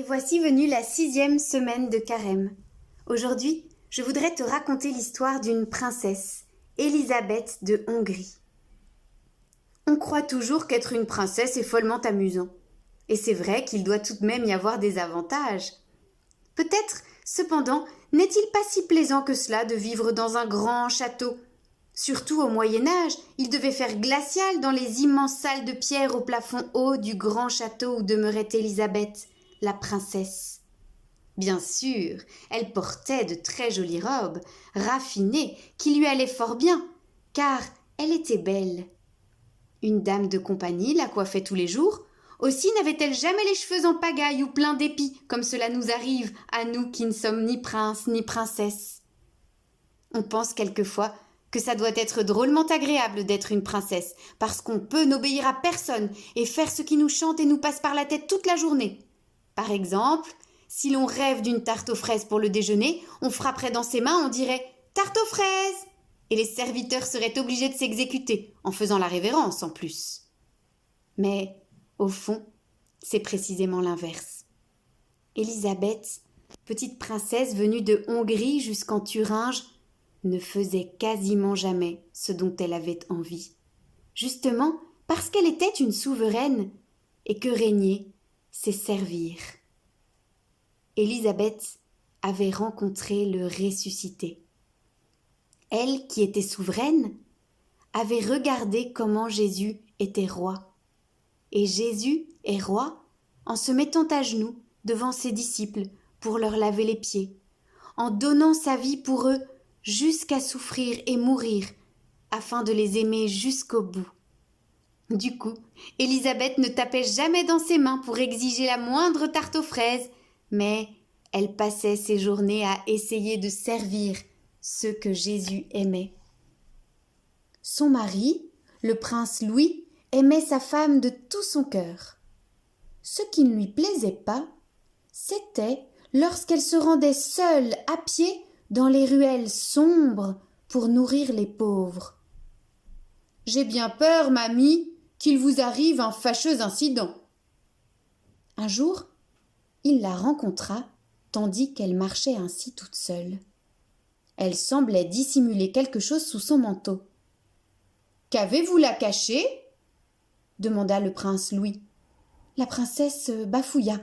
voici venue la 6e semaine de Carême. Aujourd'hui, je voudrais te raconter l'histoire d'une princesse, Élisabeth de Hongrie. On croit toujours qu'être une princesse est follement amusant. Et c'est vrai qu'il doit tout de même y avoir des avantages. Peut-être, cependant, n'est-il pas si plaisant que cela de vivre dans un grand château. Surtout au Moyen-Âge, il devait faire glacial dans les immenses salles de pierre au plafond haut du grand château où demeurait Élisabeth, la princesse. Bien sûr, elle portait de très jolies robes, raffinées, qui lui allaient fort bien, car elle était belle. Une dame de compagnie la coiffait tous les jours. Aussi n'avait-elle jamais les cheveux en pagaille ou pleins d'épis, comme cela nous arrive, à nous qui ne sommes ni princes ni princesses. On pense quelquefois que ça doit être drôlement agréable d'être une princesse, parce qu'on peut n'obéir à personne et faire ce qui nous chante et nous passe par la tête toute la journée. Par exemple, si l'on rêve d'une tarte aux fraises pour le déjeuner, on frapperait dans ses mains, on dirait « tarte aux fraises !» et les serviteurs seraient obligés de s'exécuter, en faisant la révérence en plus. Mais, au fond, c'est précisément l'inverse. Élisabeth, petite princesse venue de Hongrie jusqu'en Thuringe, ne faisait quasiment jamais ce dont elle avait envie. Justement parce qu'elle était une souveraine et que régner, c'est servir. Élisabeth avait rencontré le ressuscité. Elle, qui était souveraine, avait regardé comment Jésus était roi. Et Jésus est roi en se mettant à genoux devant ses disciples pour leur laver les pieds, en donnant sa vie pour eux jusqu'à souffrir et mourir, afin de les aimer jusqu'au bout. Du coup, Élisabeth ne tapait jamais dans ses mains pour exiger la moindre tarte aux fraises, mais elle passait ses journées à essayer de servir ceux que Jésus aimait. Son mari, le prince Louis, aimait sa femme de tout son cœur. Ce qui ne lui plaisait pas, c'était lorsqu'elle se rendait seule à pied dans les ruelles sombres pour nourrir les pauvres. « J'ai bien peur, mamie, qu'il vous arrive un fâcheux incident. » Un jour, il la rencontra tandis qu'elle marchait ainsi toute seule. Elle semblait dissimuler quelque chose sous son manteau. « Qu'avez-vous là caché ?» demanda le prince Louis. La princesse bafouilla.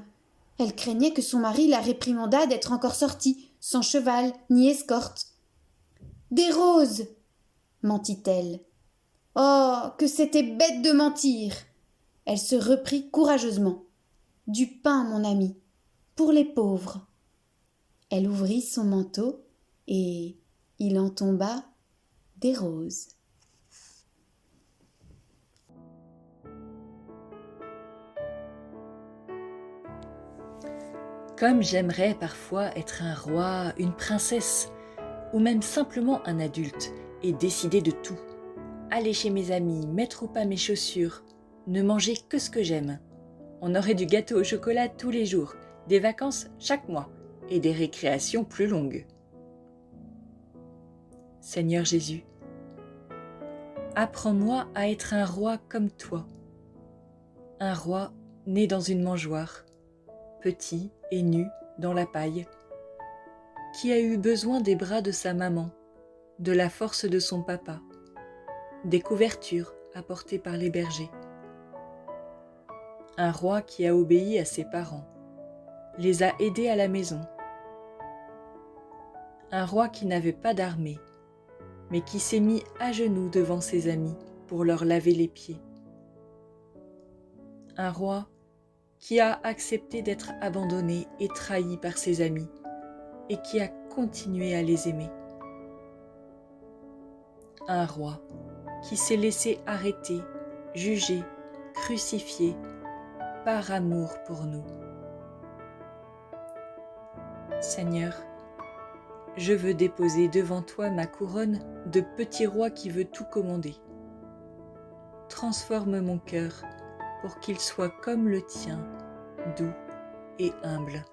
Elle craignait que son mari la réprimandât d'être encore sortie, sans cheval ni escorte. « Des roses !» mentit-elle. « Oh, que c'était bête de mentir !» Elle se reprit courageusement. « Du pain, mon ami, pour les pauvres. » Elle ouvrit son manteau et il en tomba des roses. Comme j'aimerais parfois être un roi, une princesse, ou même simplement un adulte, et décider de tout. Aller chez mes amis, mettre ou pas mes chaussures, ne manger que ce que j'aime. On aurait du gâteau au chocolat tous les jours, des vacances chaque mois, et des récréations plus longues. Seigneur Jésus, apprends-moi à être un roi comme toi. Un roi né dans une mangeoire, petit et nu dans la paille, qui a eu besoin des bras de sa maman, de la force de son papa, des couvertures apportées par les bergers. Un roi qui a obéi à ses parents, les a aidés à la maison. Un roi qui n'avait pas d'armée, mais qui s'est mis à genoux devant ses amis pour leur laver les pieds. Un roi qui a accepté d'être abandonné et trahi par ses amis et qui a continué à les aimer. Un roi qui s'est laissé arrêter, juger, crucifier par amour pour nous. Seigneur, je veux déposer devant toi ma couronne de petit roi qui veut tout commander. Transforme mon cœur pour qu'il soit comme le tien, doux et humble.